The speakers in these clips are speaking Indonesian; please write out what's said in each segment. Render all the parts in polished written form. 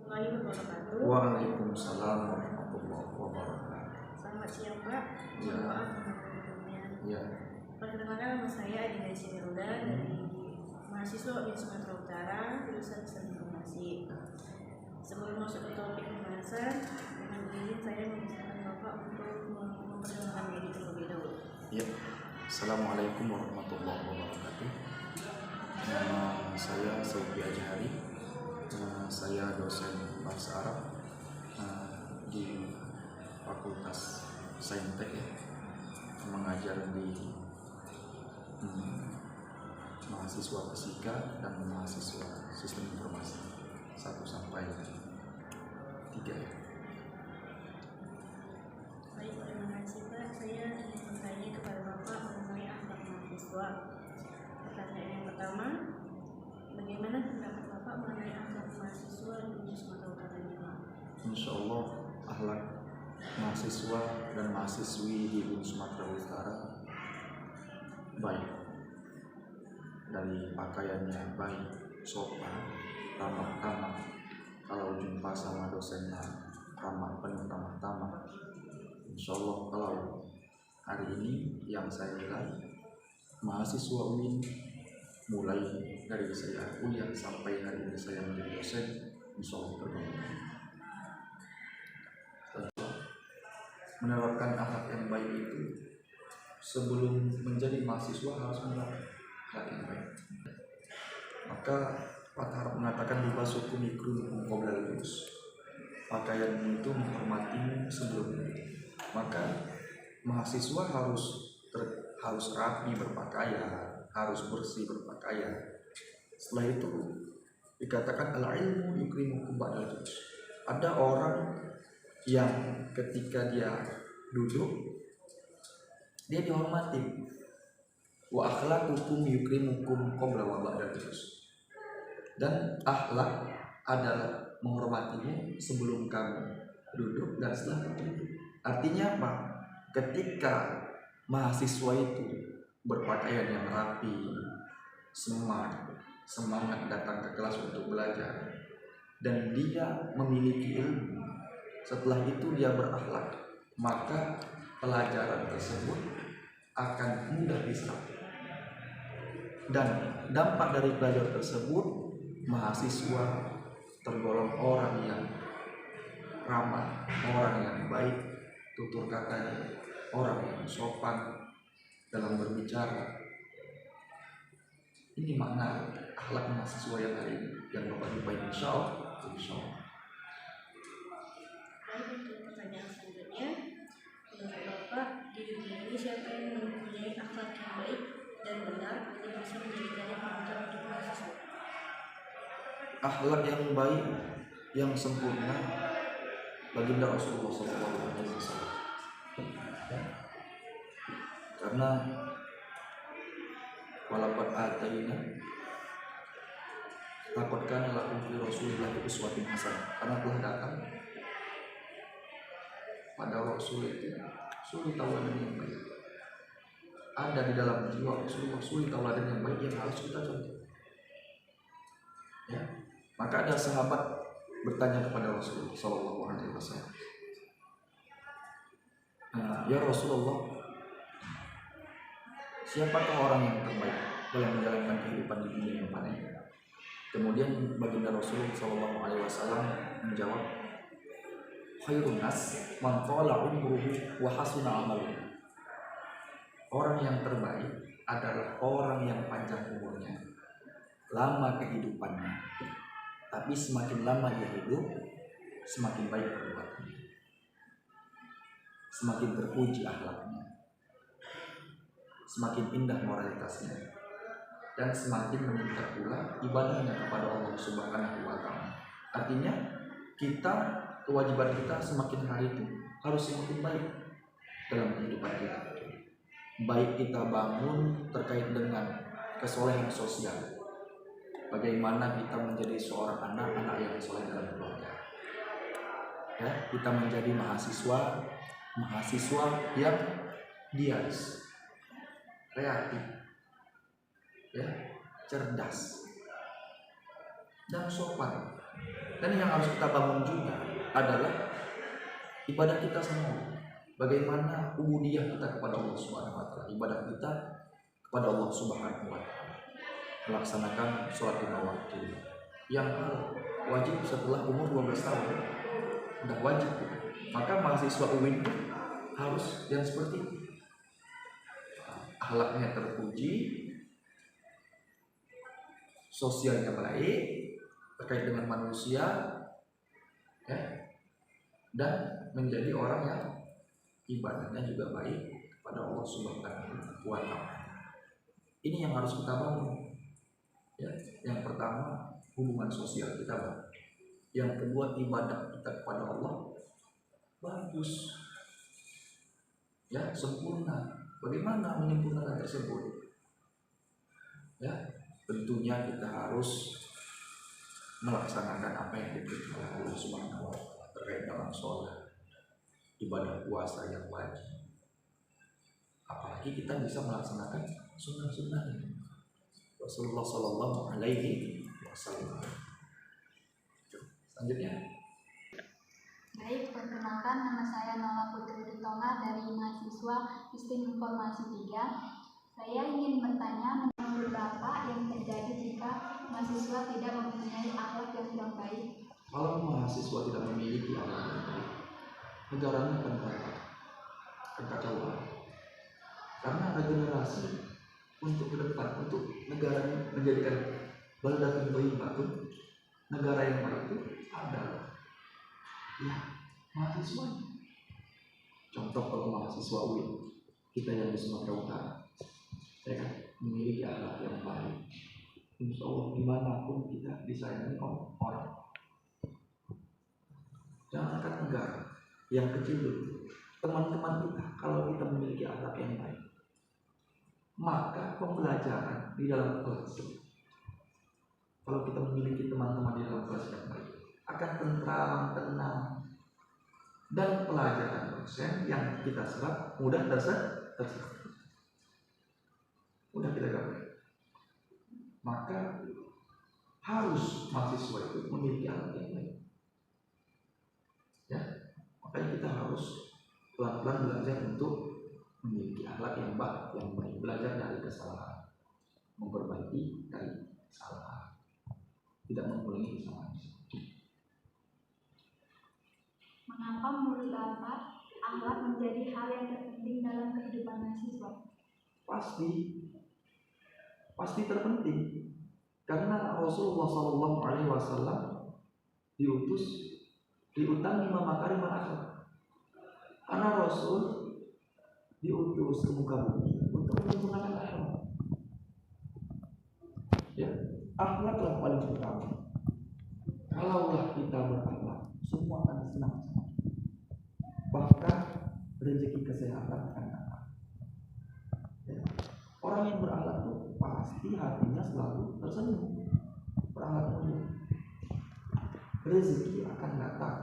warahmatullahi wabarakatuh. Waalaikumsalam warahmatullahi wabarakatuh. Selamat siang Pak. Ya. Maaf mengganggunya. Ya. Perkenalkan nama saya Adinda Siniruda dari mahasiswa UIN Sumatera Utara, jurusan Sistem Informasi. Sebelum masuk ke topik pembahasan, dengan izin saya meminta Bapak untuk memperkenalkan diri terlebih dahulu. Ya. Assalamualaikum warahmatullahi wabarakatuh. Nama saya Saufi Ajhari. Saya dosen bahasa Arab di Fakultas Saintek, mengajar di mahasiswa fisika dan mahasiswa sistem informasi 1 sampai 3 ya. Baik, terima kasih Pak. Saya ingin bertanya kepada Bapak mengenai akhlak mahasiswa. Pertanyaan yang pertama, bagaimana pendapat Bapak mengenai akhlak mahasiswa di UIN Sumatera Utara ini, Pak? Insya Allah akhlak mahasiswa dan mahasiswi di UIN Sumatera Utara baik, dari pakaiannya baik, sopan, ramah tamah, kalau jumpa sama dosennya ramah, penuh ramah tamah. Insya Allah kalau hari ini yang saya nilai mahasiswa UIN, mulai dari saya kuliah sampai hari ini saya menjadi dosen, insya Allah terbaik. Menerapkan akhlak yang baik itu sebelum menjadi mahasiswa harus menerapkan akhlak yang baik. Maka Pak Harap mengatakan libasukum ikrunukum qabla al-lubus. Pakaianmu itu menghormatimu sebelum itu. Maka mahasiswa harus rapi berpakaian, harus bersih berpakaian. Setelah itu dikatakan al-ilmu yukrimukum ba'dal julus. Ada orang yang ketika dia duduk dia dihormati. Wa akhlaqukum yukrimukum qabla wa ba'dal julus. Dan akhlak adalah menghormatimu sebelum kamu duduk dan setelah kamu duduk. Artinya apa? Ketika mahasiswa itu berpakaian yang rapi, semangat datang ke kelas untuk belajar, dan dia memiliki ilmu, setelah itu dia berakhlak, maka pelajaran tersebut akan mudah diserap. Dan dampak dari pelajaran tersebut, mahasiswa tergolong orang yang ramah, orang yang baik tutur katanya, orang yang sopan dalam berbicara. Ini makna akhlak mahasiswa yang hari ini yang Bapak jumpai, insya Allah. Baik, untuk pertanyaan selanjutnya, menurut Bapak di dunia ini siapa yang mempunyai akhlak yang baik dan benar yang bisa menjadikannya panutan untuk mahasiswa? Akhlak yang baik, yang sempurna, baginda Rasulullah SAW. Karena walaupun ataina takutkan lakum fi Rasulillah uswatun hasanah, karena telah datang pada Rasul itu suri tauladan yang baik. Ada di dalam jiwa Rasulullah suri tauladan yang baik yang harus kita contoh. Ya, maka ada sahabat bertanya kepada Rasulullah SAW, ya Rasulullah, siapakah orang yang terbaik dalam menjalankan kehidupan di dunia yang fana? Kemudian baginda Rasulullah SAW menjawab, khairun nas man tala umruhu wa hasuna amaluhu. Orang yang terbaik adalah orang yang panjang umurnya, lama kehidupannya, tapi semakin lama dia hidup, semakin baik perbuatannya, semakin terpuji akhlaknya, semakin indah moralitasnya, dan semakin meningkat pula ibadahnya kepada Allah Subhanahu wa Ta'ala. Artinya kewajiban kita semakin hari itu harus semakin baik dalam kehidupan kita. Baik kita bangun terkait dengan kesolehan sosial, bagaimana kita menjadi seorang anak yang soleh dalam keluarga. Ya, kita menjadi mahasiswa yang dias, kreatif, ya, cerdas, dan sopan. Dan yang harus kita bangun juga adalah ibadah kita semua. Bagaimana ubudiyah kita kepada Allah Subhanahu wa taala, ibadah kita kepada Allah Subhanahu wa taala. Melaksanakan sholat lima waktu yang wajib setelah umur 12 tahun. Udah wajib. Maka mahasiswa UIN harus yang seperti itu. Akhlaknya terpuji, sosialnya baik, terkait dengan manusia, ya, dan menjadi orang yang ibadahnya juga baik kepada Allah Subhanahu wa taala. Ini yang harus kita bangun. Ya, yang pertama hubungan sosial kita baik. Yang kedua ibadah kita kepada Allah bagus. Ya, sempurna. Bagaimana menyempurnakan tersebut? Ya, tentunya kita harus melaksanakan apa yang diperintahkan oleh Allah Subhanahu wa taala terkait dalam sholat, ibadah puasa yang wajib. Apalagi kita bisa melaksanakan sunnah-sunnah Rasulullah Sallallahu Alaihi Wasallam. Selanjutnya. Baik, perkenalkan nama saya Nola Putri Ritonga dari mahasiswa Sistem Informasi 3. Saya ingin bertanya menurut Bapak yang terjadi jika mahasiswa tidak mempunyai akhlak yang baik. Kalau mahasiswa tidak memiliki akhlak yang baik, negaranya akan kacauan. Karena ada generasi untuk ke depan, untuk negara menjadikan baldatun thayyibatun, negara yang baik itu adalah ya mahasiswa. Contoh kalau mahasiswa UIN kita yang di Sumatera Utara, saya kan memiliki akhlak yang baik. Insya Allah dimanapun kita disayangi orang. Jangankan negara yang kecil dulu, teman-teman kita kalau kita memiliki akhlak yang baik, maka pembelajaran di dalam kelas, kalau kita memiliki teman-teman di dalam kelas yang baik, akan tentram, tenang, dan pelajaran dosen yang kita serap mudah terserap, mudah kita dapat. Maka harus mahasiswa itu memiliki akhlak yang baik. Ya, makanya kita harus pelan-pelan belajar untuk memiliki akhlak yang baik, belajar dari kesalahan, memperbaiki dari kesalahan, tidak mengulangi kesalahan. Mengapa menurut Bapak akhlak menjadi hal yang terpenting dalam kehidupan mahasiswa? Pasti terpenting, karena Rasulullah SAW diutus makarimul akhlak. Karena Rasul diutus ke muka bumi untuk menyempurnakan akhlak. Ya, akhlaklah paling utama. Kalaulah kita berakhlak, semua akan senang. Bahkan rezeki kesehatan akan datang. Ya. Orang yang berakhlak itu pasti hatinya selalu tersenyum, berakhlak mulia. Rezeki akan datang,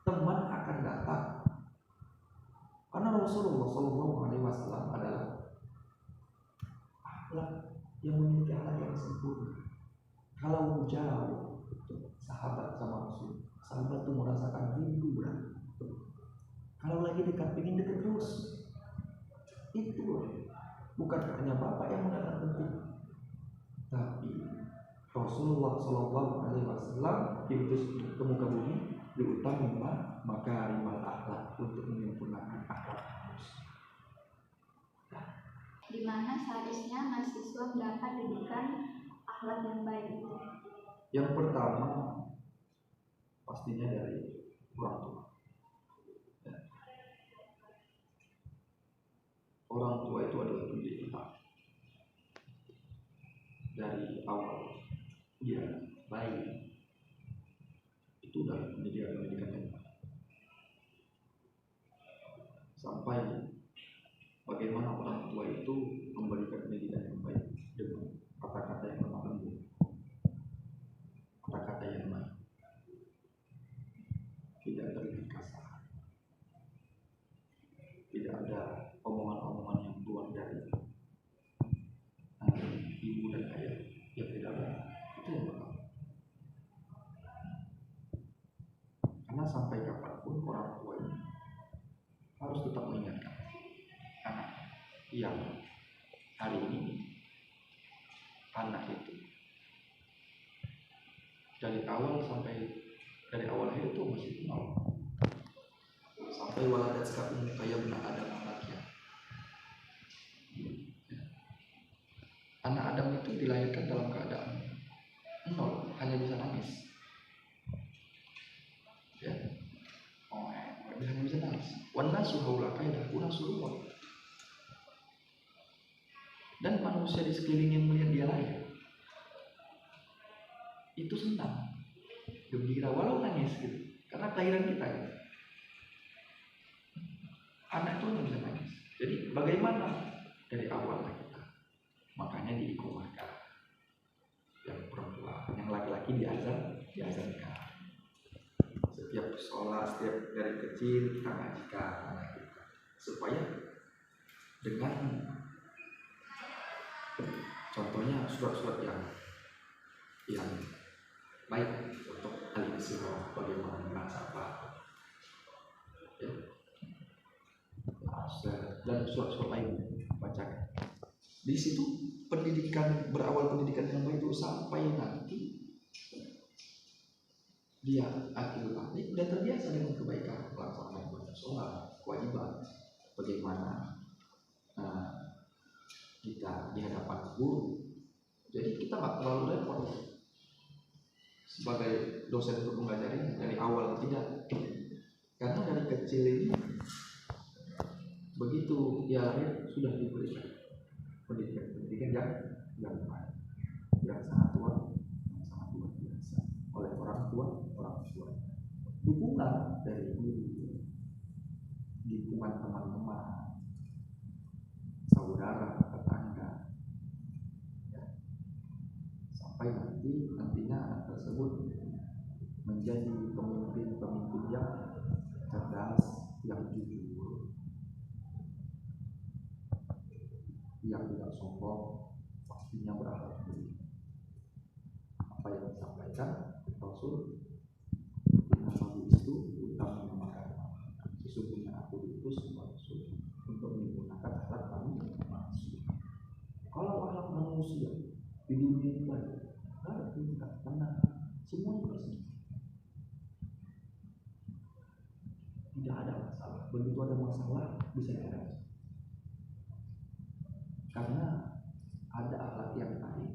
teman akan datang. Karena Rasulullah SAW adalah akhlak yang memiliki akhlak yang sempurna. Kalau jauh sahabat sama Rasul, sahabat itu merasakan rindu berat. Kalau lagi dekat, ingin dekat terus. Itu bukan hanya Bapak yang menganggap penting, tapi Rasulullah SAW diutus ke muka bumi diutamakan makarimul akhlak untuk menyempurnakan akhlak manusia. Di mana seharusnya mahasiswa mendapat didikan akhlak yang baik itu? Yang pertama pastinya dari orang tua. Ya. Orang tua itu adalah pendidik kita. Dari awal dia bayi itu udah pendidikan yang baik. Sampai bagaimana orang tua itu memberikan pendidikan yang baik dengan kata-kata yang lemah lembut, kata-kata yang baik, tidak terlalu kasar, tidak ada omongan-omongan yang keluar dari ibu dan ayah yang tidak baik. Itu yang pertama. yang hari ini anak itu dari awal lahir itu masih nol, sampai waladat sekapun kayak benar Adam anaknya. Anak Adam itu dilahirkan dalam keadaan nol, hanya bisa nangis. Ya, dia hanya bisa nangis. Wana suhaula kaidah kurang suruh. Dan manusia di sekelilingnya melihat dia lahir itu senang, gembira, walau nangis gitu, karena kelahiran kita ya. Anak itu hanya bisa nangis. Jadi bagaimana dari awal kita? Makanya diikomahkan. Yang perempuan, yang laki-laki diazankan. Setiap sekolah, setiap dari kecil kita ngajikan anak kita, supaya dengan contohnya surat-surat yang baik untuk al-Isra, bagaimana menasabah, ya, dan surat-surat lain bacakan. Di situ berawal pendidikan yang baik itu sampai nanti dia akhir nanti udah terbiasa dengan kebaikan, melaksanakan ibadah sholat, kewajiban, bagaimana kita di hadapan guru. Jadi kita nggak terlalu repot sebagai dosen untuk mengajari dari awal, tidak, karena dari kecil ini begitu dia lahir sudah diberikan pendidikan yang baik, yang sangat luar biasa oleh orang tua, dukungan dari guru, dukungan teman-teman, saudara, tetangga, ya. Sampai nantinya anak tersebut menjadi pemimpin yang cerdas, yang jujur, yang tidak sombong, pastinya berakhlak mulia. Apa yang disampaikan Rasul, Nabi itu utama memakan. Sesungguhnya aku diutus sebagai Rasul untuk menggunakan akhlak manusia. Kalau akhlak manusia di dunia ini ada tingkat, karena semuanya bersih, tidak ada masalah. Begitu ada masalah bisa diatasi, karena ada akhlak yang baik.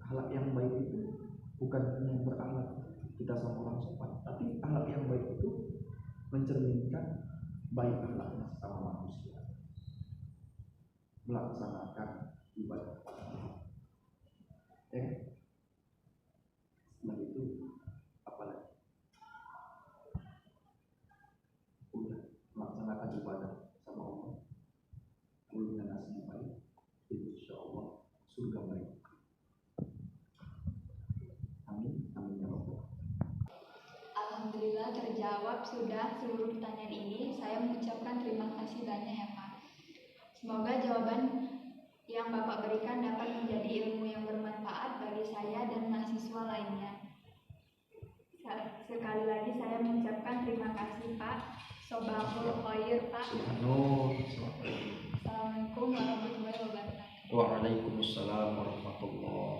Akhlak yang baik itu bukan hanya berakhlak kita sama orang sopan, tapi akhlak yang baik itu mencerminkan baik akhlaknya sama manusia, melaksanakan ibadah. Setelah itu apalagi? Udah melaksanakan ibadah sama Allah, punya nasib baik, insya Allah surga baik. Amin, amin ya Allah. Alhamdulillah terjawab sudah seluruh pertanyaan ini. Saya mengucapkan terima kasih banyak ya Pak. Semoga jawaban yang Bapak berikan dapat menjadi ilmu yang bermanfaat bagi saya dan mahasiswa lainnya. Sekali lagi saya mengucapkan terima kasih Pak. Sobahul khair Pak. Assalamualaikum Assalamualaikum warahmatullahi wabarakatuh. Waalaikumsalam warahmatullahi